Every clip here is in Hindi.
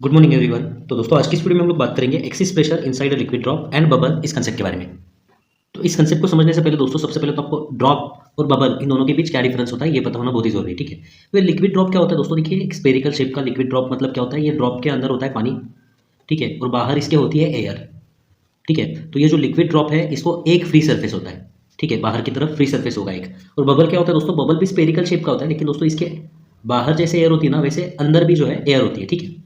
Good morning everyone. तो दोस्तों आज की इस वीडियो में हम लोग बात करेंगे axis pressure inside a liquid drop and bubble इस कंसेप्ट के बारे में। तो इस कंसेप्ट को समझने से पहले दोस्तों सबसे पहले तो आपको ड्रॉप और बबल इन दोनों के बीच क्या डिफरेंस होता है ये पता होना बहुत ही जरूरी है। ठीक है, तो लिक्विड ड्रॉप क्या होता है दोस्तों, देखिए एक स्पेरिकल शेप का लिक्विड ड्रॉप मतलब क्या होता है, ये ड्रॉप के अंदर होता है पानी, ठीक है, और बाहर इसके होती है एयर। ठीक है, तो ये जो लिक्विड ड्रॉप है इसको एक फ्री सर्फेस होता है, ठीक है, बाहर की तरफ फ्री सर्फेस होगा एक। और बबल क्या होता है दोस्तों, बबल भी स्पेरिकल शेप का होता है, लेकिन दोस्तों इसके बाहर जैसे एयर होती है ना वैसे अंदर भी जो है एयर होती है। ठीक है,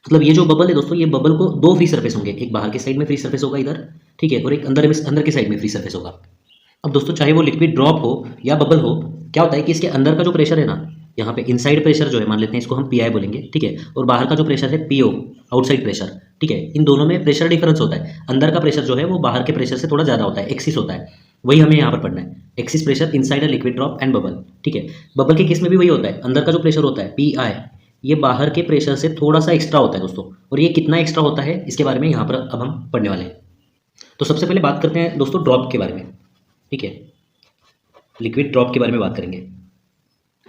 मतलब ये जो बबल है दोस्तों, ये बबल को दो फ्री सरफेस होंगे, एक बाहर के साइड में फ्री सरफेस होगा इधर, ठीक है, और एक अंदर के साइड में फ्री सरफेस होगा। अब दोस्तों चाहे वो लिक्विड ड्रॉप हो या बबल हो, क्या होता है कि इसके अंदर का जो प्रेशर है ना, यहाँ पे इनसाइड प्रेशर जो है मान लेते हैं इसको हम पी आई बोलेंगे, ठीक है, और बाहर का जो प्रेशर है पीओ आउटसाइड प्रेशर, ठीक है, इन दोनों में प्रेशर डिफरेंस होता है। अंदर का प्रेशर जो है वो बाहर के प्रेशर से थोड़ा ज़्यादा होता है, एक्सिस होता है, वही हमें यहाँ पर पढ़ना है, axis pressure inside a liquid drop and bubble. ठीक है, बबल के केस में भी वही होता है, अंदर का जो प्रेशर होता है पी आई, ये बाहर के प्रेशर से थोड़ा सा एक्स्ट्रा होता है दोस्तों, और ये कितना एक्स्ट्रा होता है इसके बारे में यहाँ पर अब हम पढ़ने वाले हैं। तो सबसे पहले बात करते हैं दोस्तों ड्रॉप के बारे में, ठीक है, लिक्विड ड्रॉप के बारे में बात करेंगे।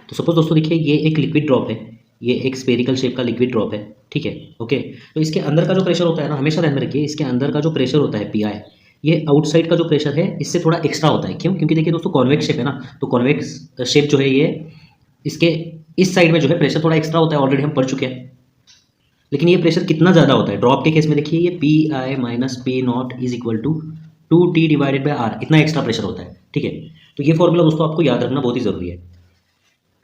तो सपोज दोस्तों देखिए ये एक लिक्विड ड्रॉप है, ये एक स्पेरिकल शेप का लिक्विड ड्रॉप है, ठीक है, ओके। तो इसके अंदर का जो प्रेशर होता है ना, हमेशा ध्यान में रखिए, इसके अंदर का जो प्रेशर होता है पी आई, ये आउटसाइड का जो प्रेशर है इससे थोड़ा एक्स्ट्रा होता है। क्यों? क्योंकि देखिए दोस्तों कॉन्वेक्स शेप है ना, तो कॉन्वेक्स शेप जो है ये इसके इस साइड में जो है प्रेशर थोड़ा एक्स्ट्रा होता है, ऑलरेडी हम पढ़ चुके हैं। लेकिन ये प्रेशर कितना ज़्यादा होता है ड्रॉप के केस में, देखिए ये P I minus P naught is equal to 2t divided by R, इतना एक्स्ट्रा प्रेशर होता है। ठीक है, तो ये फॉर्मूला दोस्तों आपको याद रखना बहुत ही ज़रूरी है,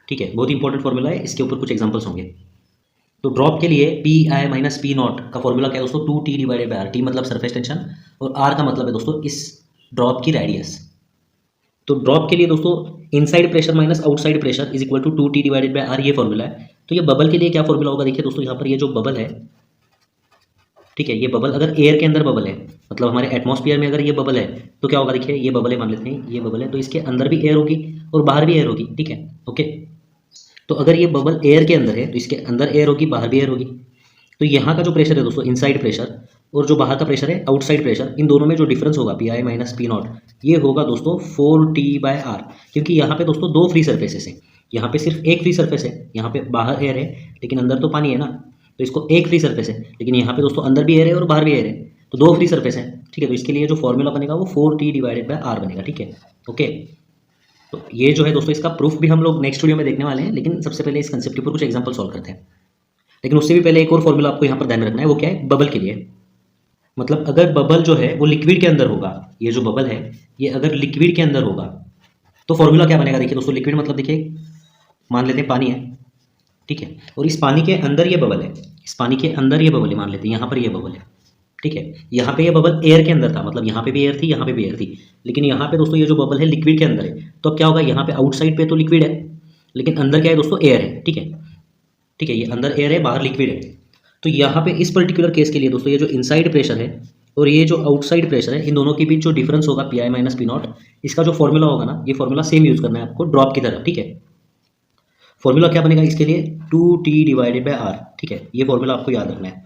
ठीक है, बहुत इंपॉर्टेंट फॉर्मूला है, इसके ऊपर कुछ एग्जांपल्स होंगे। तो ड्रॉप के लिए P I minus P naught का फॉर्मूला क्या है दोस्तों, 2t divided by R, T मतलब सरफेस टेंशन और आर का मतलब है दोस्तों इस ड्रॉप की रेडियस। तो ड्रॉप के लिए दोस्तों inside pressure minus outside pressure is equal to 2t divided by R, ये फॉर्मूला है। तो ये बबल के लिए क्या फॉर्मूला होगा, देखिए दोस्तों यहाँ पर ये जो बबल है, ठीक है, ये बबल अगर एयर के अंदर बबल है, मतलब हमारे एटमॉस्फेयर में अगर ये बबल है तो क्या होगा, देखिए ये बबल है, मान लेते हैं ये बबल है, तो इसके अंदर भी एयर होगी और बाहर भी एयर होगी, ठीक है, ओके। तो अगर ये बबल एयर के अंदर है तो इसके अंदर एयर होगी, बाहर भी एयर होगी। तो यहाँ का जो प्रेशर है दोस्तों इनसाइड प्रेशर और जो बाहर का प्रेशर है आउटसाइड प्रेशर, इन दोनों में जो डिफरेंस होगा P I minus P not, ये होगा दोस्तों 4t बाय आर। क्योंकि यहाँ पे दोस्तों दो फ्री सर्फेसेस हैं, यहाँ पे सिर्फ एक फ्री सर्फेस है, यहाँ पे बाहर एयर है लेकिन अंदर तो पानी है ना, तो इसको एक फ्री सर्फेस है, लेकिन यहाँ पे दोस्तों अंदर भी एयर है और बाहर भी एयर है, तो दो फ्री सर्फेस है, ठीक है। तो इसके लिए जो फॉर्मूला बनेगा वो 4t डिवाइडेड बाय आर बनेगा, ठीक है, ओके। तो ये जो है दोस्तों इसका प्रूफ भी हम लोग नेक्स्ट वीडियो में देखने वाले हैं, लेकिन सबसे पहले इस कंसेप्ट के ऊपर कुछ एग्जांपल सॉल्व करते हैं। लेकिन उससे भी पहले एक और फॉर्मूला आपको यहाँ पर ध्यान में रखना है, वो क्या है, बबल के लिए। मतलब अगर बबल जो है वो लिक्विड के अंदर होगा, ये जो बबल है ये अगर लिक्विड के अंदर होगा तो फॉर्मूला क्या बनेगा, देखिए दोस्तों लिक्विड मतलब देखिए मान लेते हैं पानी है, ठीक है, और इस पानी के अंदर ये बबल है, इस पानी के अंदर ये बबल है, मान लेते हैं यहाँ पर ये बबल है, ठीक है। यहाँ पे ये बबल एयर के अंदर था, मतलब यहाँ पे भी एयर थी, यहाँ पे भी एयर थी, लेकिन यहाँ पे दोस्तों ये जो बबल है लिक्विड के अंदर है। तो अब क्या होगा, यहाँ पे आउटसाइड पे तो लिक्विड है लेकिन अंदर क्या है दोस्तों, एयर है, ठीक है, ठीक है, ये अंदर एयर है बाहर लिक्विड है। तो यहाँ पे इस पर्टिकुलर केस के लिए दोस्तों ये जो इनसाइड प्रेशर है और ये जो आउटसाइड प्रेशर है, इन दोनों के बीच जो डिफरेंस होगा P I minus P not, इसका जो फॉर्मूला होगा ना, ये फॉर्मूला सेम यूज करना है आपको ड्रॉप की तरफ, ठीक है। फॉर्मूला क्या बनेगा इसके लिए, 2t डिवाइडेड बाय आर, ठीक है, ये फॉर्मूला आपको याद रखना है।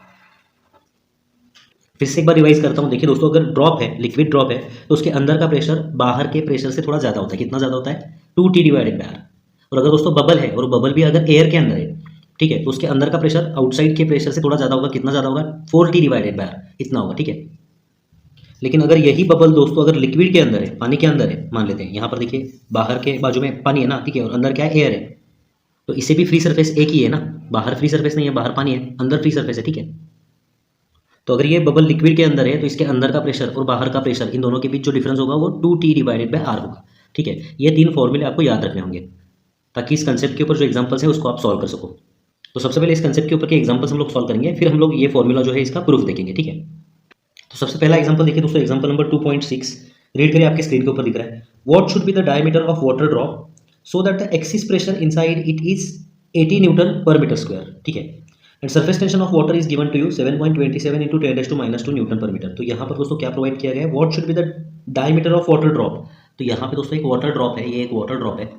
फिर से एक बार रिवाइज करता हूँ, देखिए दोस्तों अगर ड्रॉप है, लिक्विड ड्रॉप है, तो उसके अंदर का प्रेशर बाहर के प्रेशर से थोड़ा ज़्यादा होता है, कितना ज़्यादा होता है, 2t डिवाइडेड बाय आर। और अगर दोस्तों बबल है और बबल भी अगर एयर के अंदर है, ठीक है, तो उसके अंदर का प्रेशर आउटसाइड के प्रेशर से थोड़ा ज़्यादा होगा, कितना ज़्यादा होगा, 4t डिवाइडेड बाय आर, इतना होगा, ठीक है। लेकिन अगर यही बबल दोस्तों अगर लिक्विड के अंदर है, पानी के अंदर है, मान लेते हैं यहाँ पर देखिए बाहर के बाजू में पानी है ना, ठीक है, और अंदर क्या है, एयर है, तो इसे भी फ्री सरफेस एक ही है ना, बाहर फ्री सरफेस नहीं है, बाहर पानी है, अंदर फ्री सरफेस है, ठीक है। तो अगर ये बबल लिक्विड के अंदर है तो इसके अंदर का प्रेशर और बाहर का प्रेशर, इन दोनों के बीच जो डिफरेंस होगा वो 2t डिवाइडेड बाय आर होगा, ठीक है। ये तीन फॉर्मूले आपको याद रखने होंगे ताकि इस कंसेप्ट के ऊपर जो एग्जांपल्स हैं उसको आप सॉल्व कर सको। तो सबसे पहले इस कंसेप्ट के ऊपर के एग्जांपल्स हम लोग सॉल्व करेंगे, फिर हम लोग ये फॉर्मूला जो है इसका प्रूफ देखेंगे, ठीक है। तो सबसे पहला एग्जांपल देखिए दोस्तों, एग्जांपल नंबर 2.6, रीड करिए, आपके स्क्रीन के ऊपर दिख रहा है। What should be the diameter of water drop so that the excess pressure inside it is 80 newton per metre square, ठीक है, and surface tension of water is given to you 7.27 into 10⁻² newton per metre. तो यहाँ पर दोस्तों क्या प्रोवाइड किया गया है, what should be the diameter of water drop. तो यहाँ पे दोस्तों एक वाटर ड्रॉप है, ये एक वाटर ड्रॉप है,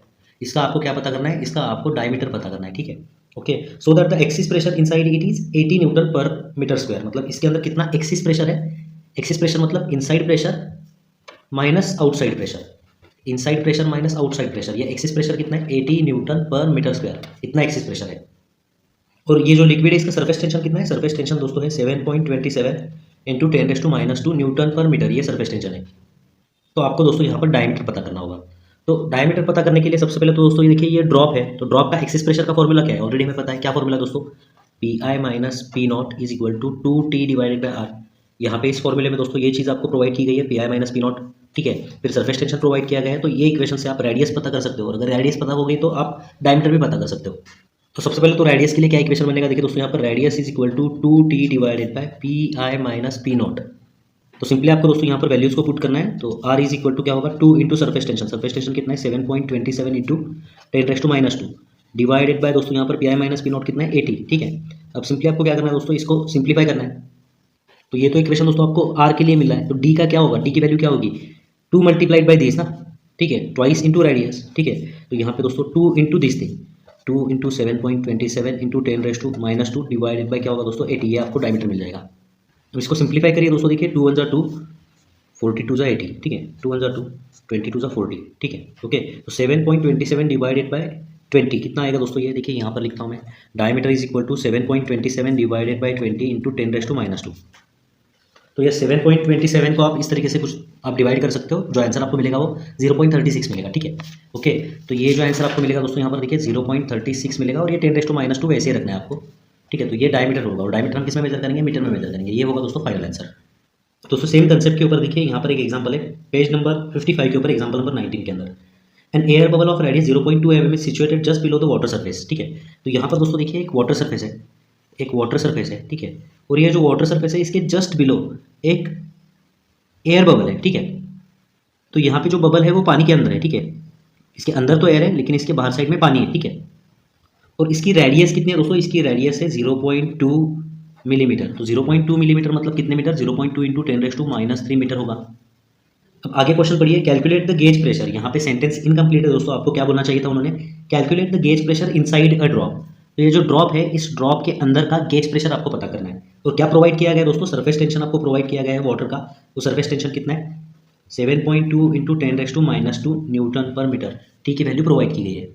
इसका आपको क्या पता करना है, इसका आपको डायमीटर पता करना है, ठीक है, okay. So that the excess pressure inside it is 80 newton per metre square, मतलब इसके अंदर कितना एक्सिस प्रेशर है, एक्सिस प्रेशर मतलब inside pressure minus outside pressure, inside pressure minus outside pressure, ये एक्सिस प्रेशर कितना है, 80 न्यूटन पर मीटर स्क्वायर, इतना एक्सिस प्रेशर है। और ये जो लिक्विड है इसका सरफेस टेंशन कितना है? सरफेस टेंशन दोस्तों है 7.27 इंटू 10⁻² न्यूटन पर मीटर, ये सरफेस टेंशन है। तो आपको दोस्तों यहाँ पर डायमीटर पता करना होगा। तो डायमीटर पता करने के लिए सबसे पहले तो दोस्तों ये देखिए, ये ड्रॉप है, तो ड्रॉप का एक्सिस प्रेशर का फॉर्मूला क्या है? ऑलरेडी हमें पता है। क्या फॉर्मूला दोस्तों? PI minus P0 is equal to 2T divided by R। यहाँ पे इस फॉर्मूले में दोस्तों ये चीज़ आपको प्रोवाइड की गई है, PI माइनस P0, ठीक है। फिर सरफेस टेंशन प्रोवाइड किया गया है, तो ये इक्वेशन से आप रेडियस पता कर सकते हो, और अगर रेडियस पता हो गई तो आप डायमीटर भी पता कर सकते हो। तो सबसे पहले तो रेडियस के लिए क्या इक्वेशन बनेगा? देखिए दोस्तों, यहाँ पर radius is equal to 2T divided by PI minus P0। तो सिंपली आपको दोस्तों यहाँ पर वैल्यूज को पुट करना है। तो R इज इक्वल टू क्या होगा? 2 into surface tension. Surface tension कितना है? 7.27 इंटू 10⁻² डिवाइडेड बाय दोस्तों यहाँ पर PI माइनस P0 कितना है? 80, ठीक है। अब सिंपली आपको क्या करना है दोस्तों? इसको सिंप्लीफाई करना है। तो ये तो इक्वेशन दोस्तों आपको R के लिए मिला है। तो D का क्या होगा? D की वैल्यू क्या होगी? 2 मल्टीप्लाइड बाई दिस ना, ठीक है, ट्वाइस इंटू रेडियस, ठीक है। तो यहाँ पे दोस्तों 2 इंटू दिस थी, 2 इंटू 7.27 इंटू 10⁻² डिवाइडेड बाई क्या होगा दोस्तों? 80। ये आपको डायमीटर मिल जाएगा। तो इसको सिंप्लीफाई करिए दोस्तों, देखिए 2 1 2, 42 80, ठीक है, 2 1 2, 22 40, ठीक है, ओके। तो 7.27 डिवाइडेड बाय 20 कितना आएगा दोस्तों? ये देखिए यहाँ पर लिखता हूँ मैं, diameter is equal to 7.27 divided by 20 into 10⁻²। तो ये 7.27 को आप इस तरीके से कुछ आप डिवाइड कर सकते हो, जो आंसर आपको मिलेगा वो 0.36 मिलेगा, ठीक है, ओके। तो ये जो आंसर आपको मिलेगा दोस्तों यहाँ पर देखिए 0.36 मिलेगा, और ये 10⁻² वैसे ही रखना है आपको, ठीक है। तो ये डायमीटर होगा, और डायमीटर हम किस में मेजर करेंगे? मीटर में मेजर करेंगे। ये होगा दोस्तों फाइनल आंसर। दोस्तों सेम कंसेप्ट के ऊपर देखिए यहाँ पर एक एग्जांपल है, पेज नंबर 55 के ऊपर एग्जांपल नंबर 19 के अंदर। An air bubble of radius 0.2 mm is situated just below the water surface, ठीक है। तो यहाँ पर दोस्तों देखिए एक वाटर सरफेस है, एक वाटर सरफेस है, ठीक है। और ये जो वाटर सरफेस है इसके जस्ट बिलो एक एयर बबल है, ठीक है। तो यहाँ पे जो बबल है वो पानी के अंदर है, ठीक है। इसके अंदर तो एयर है, लेकिन इसके बाहर साइड में पानी है, ठीक है। और इसकी रेडियस कितनी है दोस्तों? इसकी रेडियस है 0.2 मिलीमीटर। तो 0.2 मिलीमीटर मतलब कितने मीटर? 0.2 इंटू 10⁻³ मीटर होगा। अब आगे क्वेश्चन पढ़िए, कैलकुलेट द गेज प्रेशर। यहाँ पे सेंटेंस इनकम्प्लीट है दोस्तों, आपको क्या बोलना चाहिए था उन्होंने? Calculate the gauge pressure inside a drop. तो ये जो ड्रॉप है, इस ड्रॉप के अंदर का गेज प्रेशर आपको पता करना है। और क्या प्रोवाइड किया गया है दोस्तों? सरफेस टेंशन आपको प्रोवाइड किया गया है वाटर का। तो सरफेस टेंशन कितना है? 7.2 इंटू 10⁻² न्यूटन पर मीटर, ठीक है, वैल्यू प्रोवाइड की गई है।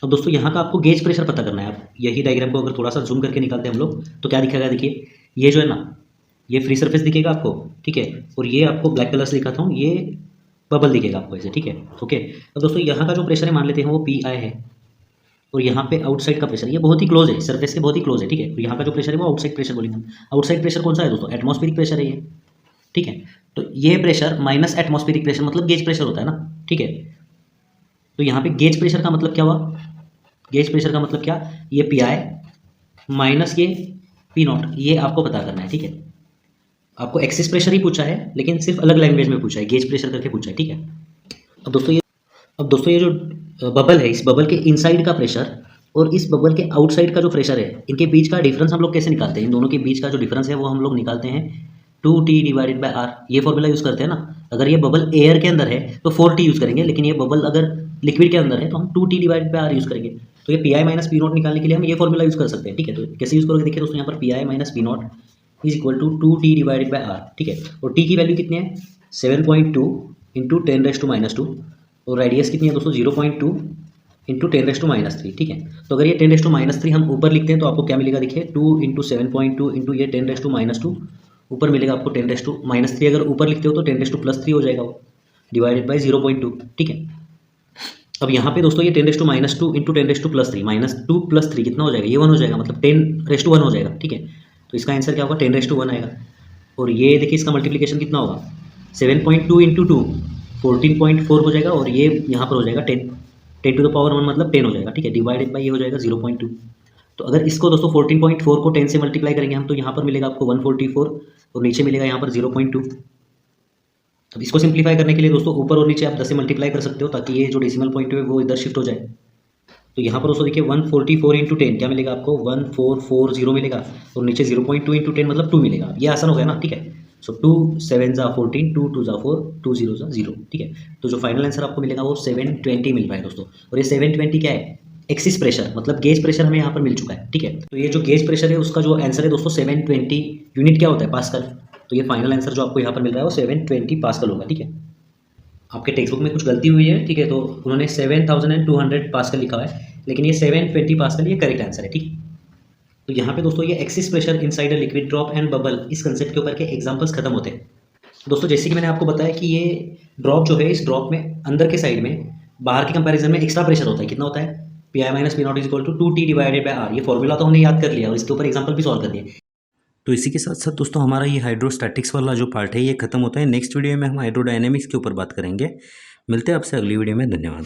अब दोस्तों यहाँ का आपको गेज प्रेशर पता करना है। आप यही डायग्राम को अगर थोड़ा सा जूम करके निकालते हैं हम लोग, तो क्या दिखेगा? देखिए ये जो है ना, ये फ्री सरफेस दिखेगा आपको, ठीक है। और ये आपको ब्लैक कलर से दिखाता हूँ, ये बबल दिखेगा आपको ऐसे, ठीक है, ओके। अब दोस्तों यहाँ का जो प्रेशर है मान लेते हैं वो PI है, और यहाँ पे आउटसाइड का प्रेशर, ये बहुत ही क्लोज है, सरफेस के बहुत ही क्लोज है, ठीक है। और यहाँ का जो प्रेशर है वो आउटसाइड प्रेशर बोलेंगे हम। आउटसाइड प्रेशर कौन सा है दोस्तों? एटमॉस्फेरिक प्रेशर है ये, ठीक है। तो ये प्रेशर माइनस एटमॉस्फेरिक प्रेशर मतलब गेज प्रेशर होता है ना, ठीक है। तो यहाँ पे गेज प्रेशर का मतलब क्या हुआ? गेज प्रेशर का मतलब क्या? ये PI माइनस ये P0, ये आपको पता करना है, ठीक है। आपको एक्सिस प्रेशर ही पूछा है, लेकिन सिर्फ अलग लैंग्वेज में पूछा है, गेज प्रेशर करके पूछा है, ठीक है। अब दोस्तों ये जो बबल है, इस बबल के इनसाइड का प्रेशर और इस बबल के आउटसाइड का जो प्रेशर है, इनके बीच का डिफरेंस हम लोग कैसे निकालते हैं? इन दोनों के बीच का जो डिफरेंस है वो हम लोग निकालते हैं 2T डिवाइडेड बाय R। ये फॉर्मूला यूज़ करते हैं ना। अगर ये बबल एयर के अंदर है तो 4T यूज़ करेंगे, लेकिन ये बबल अगर लिक्विड के अंदर है तो हम 2T divided by R use करेंगे। तो ये PI माइनस P0 निकालने के लिए हम ये फॉर्मूला यूज़ कर सकते हैं, ठीक है। तो कैसे यूज़ करोगे? देखिए दोस्तों यहाँ पर PI minus P0 is equal to 2T divided by R, ठीक है। और T की वैल्यू कितनी है? 7.2 इंटू 10⁻², और रेडियस कितनी है दोस्तों? 0.2 इंटू 10⁻3, ठीक है। तो अगर ये 10⁻3 हम ऊपर लिखते हैं तो आपको क्या मिलेगा? देखिए 2 इंटू 7.2 इंटू ये 10⁻², ऊपर मिलेगा आपको 10⁻3। अगर ऊपर लिखते हो तो 10⁻3 हो जाएगा वो, डिवाइडेड बाई 0.2, ठीक है। अब यहाँ पे दोस्तों ये 10⁻2 इंटू 10⁻3 -2 + 3 कितना हो जाएगा? ये 1 हो जाएगा, मतलब 10⁻1 हो जाएगा, ठीक है। तो इसका आंसर क्या होगा? 10⁻1 आएगा। और ये देखिए इसका मल्टीप्लिकेशन कितना होगा? 7.2 इंटू 2 14.4 हो जाएगा, और ये यहाँ पर हो जाएगा 10 टू द पावर 1 मतलब 10 हो जाएगा, ठीक है, डिवाइडेड बाई ये हो जाएगा 0.2। तो अगर इसको दोस्तों 14.4 को 10 से मल्टीप्लाई करेंगे हम, तो यहाँ पर मिलेगा आपको 144, और नीचे मिलेगा यहाँ पर 0.2। अब इसको सिंप्लीफाई करने के लिए दोस्तों ऊपर और नीचे आप 10 से मल्टीप्लाई कर सकते हो, ताकि ये जो डेसिमल पॉइंट है वो इधर शिफ्ट हो जाए। तो यहाँ पर दोस्तों देखिए 144 इंटू 10 क्या मिलेगा आपको? 1440 मिलेगा, और नीचे 0.2 इंटू 10 मतलब 2 मिलेगा। ये आसान हो गया ना, ठीक है। सो 2 7 ज़ा 14, 2 2 ज़ा 4, 2 0 ज़ा 0, ठीक है। तो जो फाइनल आंसर आपको मिलेगा वो 720 मिल रहा है दोस्तों। और ये 720 क्या है? एक्सिस प्रेशर, मतलब गेज प्रेशर हमें यहाँ पर मिल चुका है, ठीक है। तो ये जो गेज प्रेशर है उसका जो आंसर है दोस्तों 720 यूनिट क्या होता है? पास्कल। तो ये फाइनल आंसर जो आपको यहाँ पर मिल रहा है वो 720 पास्कल होगा, ठीक है। आपके टेक्स्ट बुक में कुछ गलती हुई है, ठीक है, तो उन्होंने 7200 पास्कल लिखा हुआ है, लेकिन ये 720 पास्कल ये करेक्ट आंसर है, ठीक है। तो यहाँ पे दोस्तों ये axis pressure inside a liquid drop and bubble इस कंसेप्ट के ऊपर के एग्जांपल्स खत्म होते हैं। दोस्तों जैसे कि मैंने आपको बताया कि ये ड्रॉप जो है इस ड्रॉप में अंदर के साइड में बाहर के कंपैरिजन में एक्स्ट्रा प्रेशर होता है। कितना होता है? P I minus P naught is equal to 2T divided by R. ये फॉर्मूला तो हमने याद कर लिया और इसके ऊपर एग्जाम्पल भी सॉल्व कर दिए। तो इसी के साथ साथ दोस्तों हमारा ये हाइड्रोस्टैटिक्स वाला जो पार्ट है ये खत्म होता है। नेक्स्ट वीडियो में हम हाइड्रोडायनेमिक्स के ऊपर बात करेंगे। मिलते हैं आपसे अगली वीडियो में। धन्यवाद।